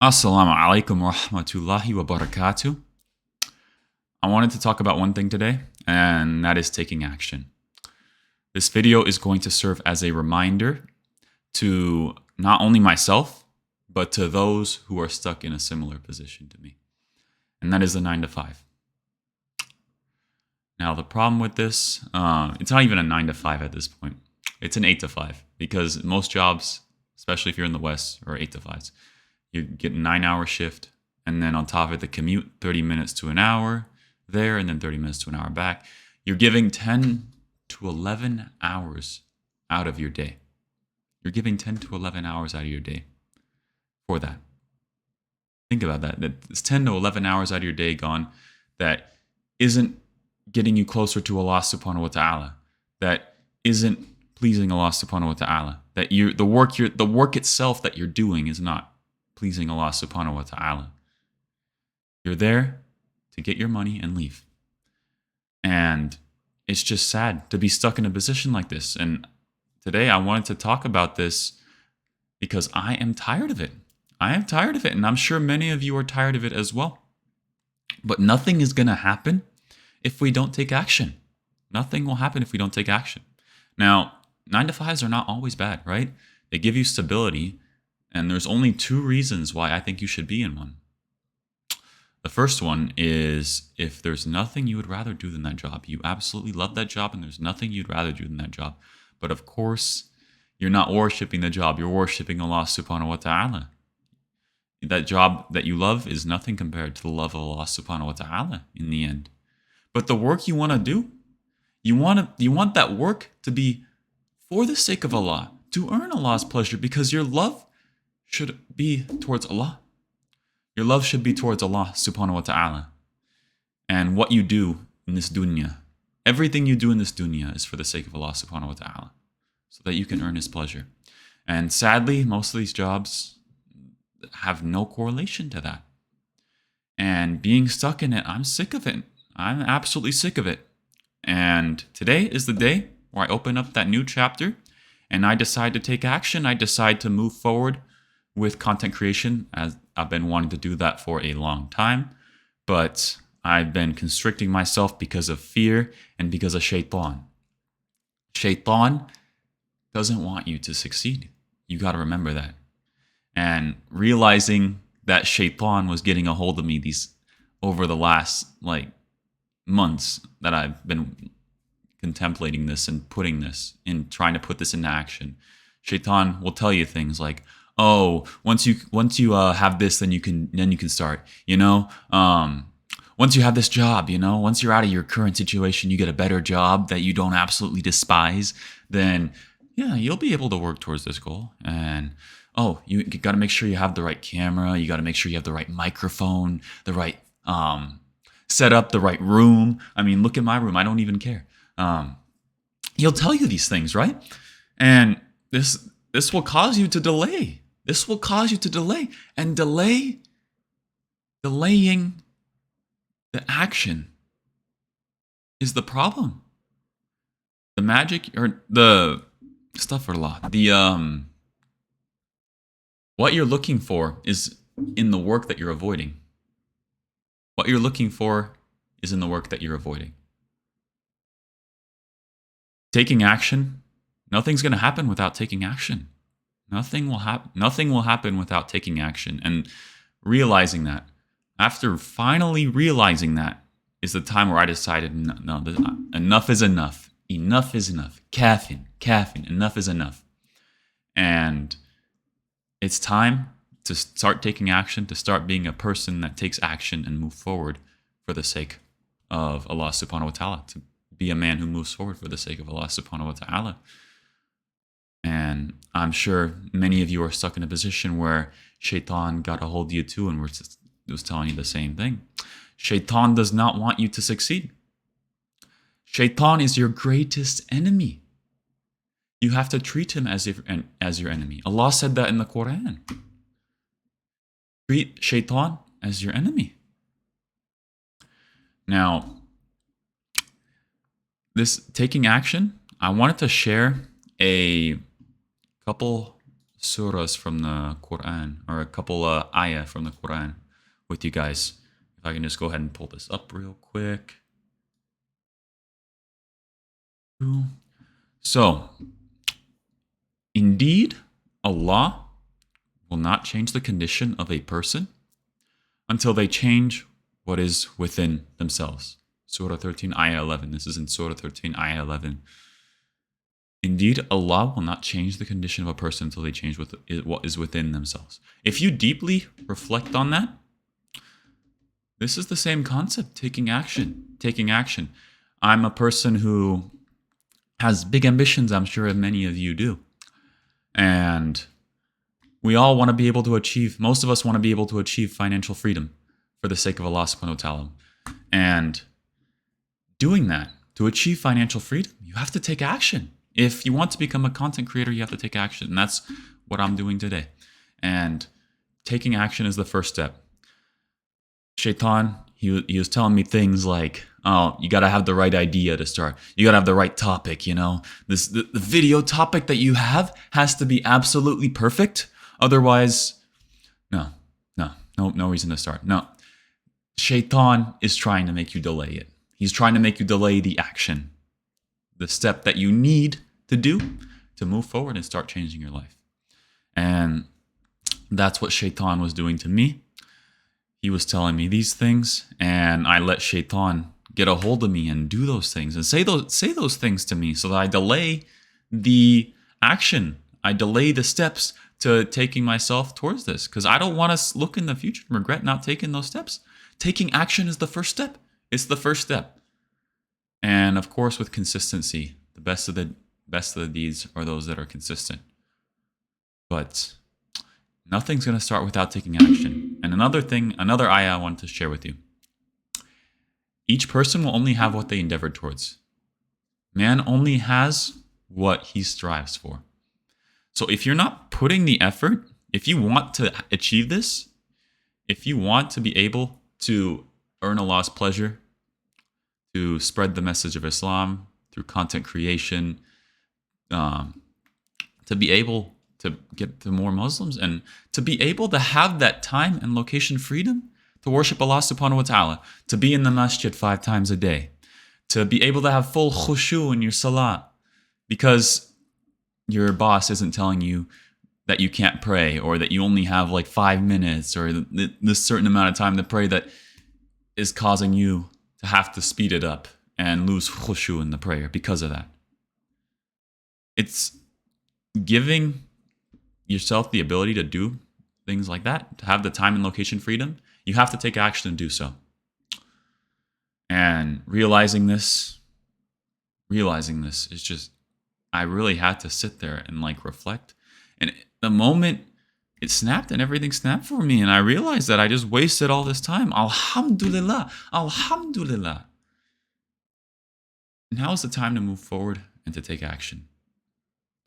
Assalamu alaikum wa rahmatullahi wa barakatuh. I wanted to talk about one thing today, and that is taking action. This video is going to serve as a reminder to not only myself, but to those who are stuck in a similar position to me. And that is the 9 to 5. Now, the problem with this, it's not even a 9 to 5 at this point. It's an 8 to 5 because most jobs, especially if you're in the West, are 8 to 5s. You get a 9-hour shift, and then on top of it, the commute, 30 minutes to an hour there, and then 30 minutes to an hour back. You're giving 10 to 11 hours out of your day. You're giving 10 to 11 hours out of your day for that. Think about that. It's 10 to 11 hours out of your day gone that isn't getting you closer to Allah subhanahu wa ta'ala, that isn't pleasing Allah subhanahu wa ta'ala, that the work itself that you're doing is not pleasing Allah subhanahu wa ta'ala. You're there to get your money and leave. And it's just sad to be stuck in a position like this. And today I wanted to talk about this because I am tired of it. I am tired of it, and I'm sure many of you are tired of it as well. But nothing is going to happen if we don't take action. Nothing will happen if we don't take action. Now, 9 to 5s are not always bad, right? They give you stability, and there's only 2 reasons why I think you should be in one. The first one is if there's nothing you would rather do than that job. You absolutely love that job, and there's nothing you'd rather do than that job. But of course, you're not worshipping the job. You're worshipping Allah subhanahu wa ta'ala. That job that you love is nothing compared to the love of Allah subhanahu wa ta'ala in the end. But the work you want to do, you want that work to be for the sake of Allah, to earn Allah's pleasure, because your love should be towards Allah. Your love should be towards Allah subhanahu wa ta'ala. And what you do in this dunya, everything you do in this dunya is for the sake of Allah subhanahu wa ta'ala, so that you can earn His pleasure. And sadly, most of these jobs have no correlation to that. And being stuck in it, I'm sick of it. I'm absolutely sick of it. And today is the day where I open up that new chapter and I decide to take action. I decide to move forward with content creation, as I've been wanting to do that for a long time. But I've been constricting myself because of fear and because of shaitan. Shaitan doesn't want you to succeed. You got to remember that. And realizing that shaitan was getting a hold of me over the last months that I've been contemplating this and putting this in, trying to put this into action. Shaitan will tell you things like, "Oh, once you have this, then you can start. Once you have this job, once you're out of your current situation, you get a better job that you don't absolutely despise, then yeah, you'll be able to work towards this goal. And oh, you got to make sure you have the right camera. You got to make sure you have the right microphone, the right setup, the right room. I mean, look at my room. I don't even care." He'll tell you these things, right? And this will cause you to delay. This will cause you to delay. And delaying the action is the problem. The magic, or the astaghfirullah, what you're looking for is in the work that you're avoiding. What you're looking for is in the work that you're avoiding. Taking action, nothing's going to happen without taking action. Nothing will happen without taking action. And realizing that, after finally realizing that, is the time where I decided, no, enough is enough. Enough is enough. Kafin, enough is enough. And it's time to start taking action, to start being a person that takes action and move forward for the sake of Allah subhanahu wa ta'ala, to be a man who moves forward for the sake of Allah subhanahu wa ta'ala. And I'm sure many of you are stuck in a position where shaitan got a hold of you too, and was telling you the same thing. Shaitan does not want you to succeed. Shaitan is your greatest enemy. You have to treat him as your enemy. Allah said that in the Quran. Treat shaitan as your enemy. Now, this taking action, I wanted to share a couple surahs from the Quran, or a couple ayah from the Quran with you guys. If I can just go ahead and pull this up real quick. So, indeed, Allah will not change the condition of a person until they change what is within themselves. Surah 13, Ayah 11. This is in Surah 13, Ayah 11. Indeed, Allah will not change the condition of a person until they change what is within themselves. If you deeply reflect on that, this is the same concept, taking action. Taking action. I'm a person who has big ambitions, I'm sure many of you do. And we all want to be able to achieve, most of us want to be able to achieve financial freedom for the sake of Allah subhanahu wa ta'ala. And doing that, to achieve financial freedom, you have to take action. If you want to become a content creator, you have to take action. And that's what I'm doing today. And taking action is the first step. Shaitan, he was telling me things like, oh, you got to have the right idea to start. You got to have the right topic, you know. The video topic that you have has to be absolutely perfect. Otherwise, no reason to start. No. Shaitan is trying to make you delay it. He's trying to make you delay the action, the step that you need to do to move forward and start changing your life. And that's what Shaitan was doing to me. He was telling me these things, and I let Shaitan get a hold of me and do those things and say those things to me, so that I delay the action. I delay the steps to taking myself towards this, because I don't want to look in the future and regret not taking those steps. Taking action is the first step. It's the first step. And of course, with consistency, the best of the deeds are those that are consistent. But nothing's going to start without taking action. And another ayah I wanted to share with you. Each person will only have what they endeavored towards. Man only has what he strives for. So if you're not putting the effort, if you want to achieve this, if you want to be able to earn Allah's pleasure, to spread the message of Islam through content creation, to be able to get to more Muslims, and to be able to have that time and location freedom to worship Allah subhanahu wa ta'ala, to be in the masjid 5 times a day, to be able to have full khushu in your salah, because your boss isn't telling you that you can't pray, or that you only have like 5 minutes, or this certain amount of time to pray, that is causing you to have to speed it up and lose khushu in the prayer because of that. It's giving yourself the ability to do things like that, to have the time and location freedom. You have to take action and do so. And realizing this is just, I really had to sit there and like reflect. And the moment it snapped, and everything snapped for me, and I realized that I just wasted all this time. Alhamdulillah. Now is the time to move forward and to take action.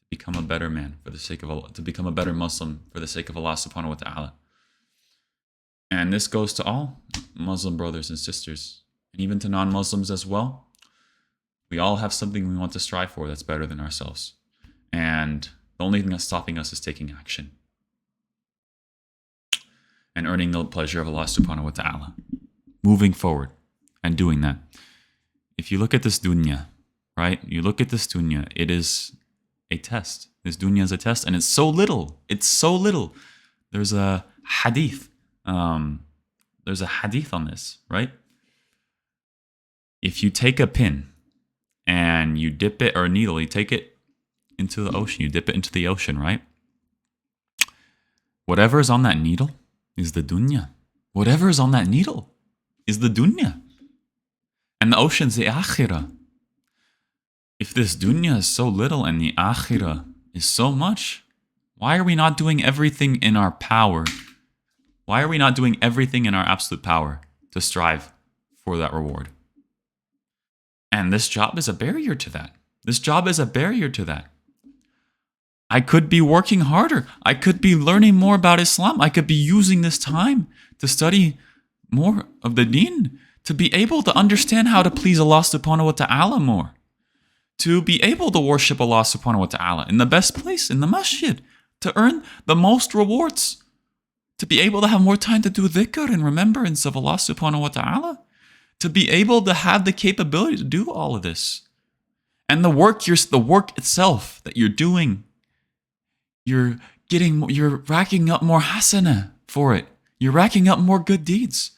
To become a better man for the sake of Allah, to become a better Muslim for the sake of Allah subhanahu wa ta'ala. And this goes to all Muslim brothers and sisters, and even to non-Muslims as well. We all have something we want to strive for that's better than ourselves. And the only thing that's stopping us is taking action and earning the pleasure of Allah subhanahu wa ta'ala. Moving forward and doing that. If you look at this dunya, right? You look at this dunya, it is a test. This dunya is a test, and it's so little. It's so little. There's a hadith. There's a hadith on this, right? If you take a pin and you dip it, or a needle, you take it into the ocean, you dip it into the ocean, right? Whatever is on that needle is the dunya. Whatever is on that needle is the dunya. And the ocean's the akhirah. If this dunya is so little and the akhirah is so much, why are we not doing everything in our power? Why are we not doing everything in our absolute power to strive for that reward? And this job is a barrier to that. This job is a barrier to that. I could be working harder. I could be learning more about Islam. I could be using this time to study more of the deen, to be able to understand how to please Allah subhanahu wa ta'ala more, to be able to worship Allah subhanahu wa ta'ala in the best place, in the masjid, to earn the most rewards, to be able to have more time to do dhikr and remembrance of Allah subhanahu wa ta'ala, to be able to have the capability to do all of this. And the work itself that you're doing, you're racking up more hasana for it. You're racking up more good deeds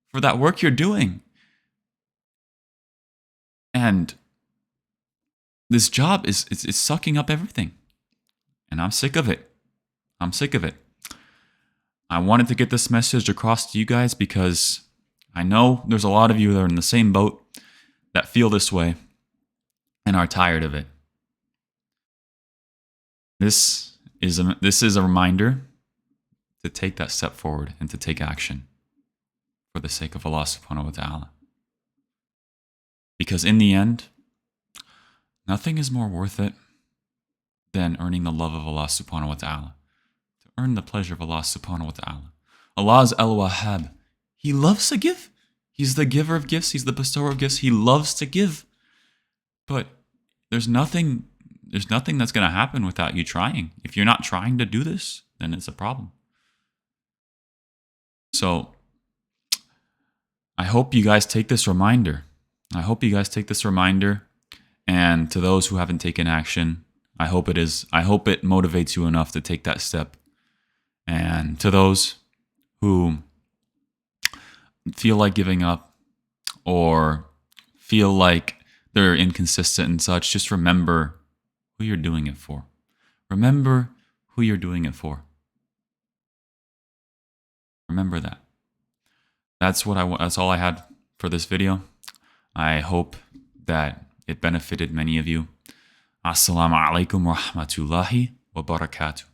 for that work you're doing. And this job is sucking up everything. And I'm sick of it. I'm sick of it. I wanted to get this message across to you guys because I know there's a lot of you that are in the same boat that feel this way and are tired of it. This is a reminder to take that step forward and to take action for the sake of Allah subhanahu wa ta'ala. Because in the end, nothing is more worth it than earning the love of Allah subhanahu wa ta'ala. To earn the pleasure of Allah subhanahu wa ta'ala. Allah is Al-Wahhab. He loves to give. He's the giver of gifts. He's the bestower of gifts. He loves to give. But there's nothing that's going to happen without you trying. If you're not trying to do this, then it's a problem. So I hope you guys take this reminder. And to those who haven't taken action, I hope it motivates you enough to take that step. And to those who feel like giving up or feel like they're inconsistent and such, just remember who you're doing it for. Remember who you're doing it for. Remember that. That's all I had for this video. I hope that it benefited many of you. Assalamu alaikum wa rahmatullahi wa barakatuh.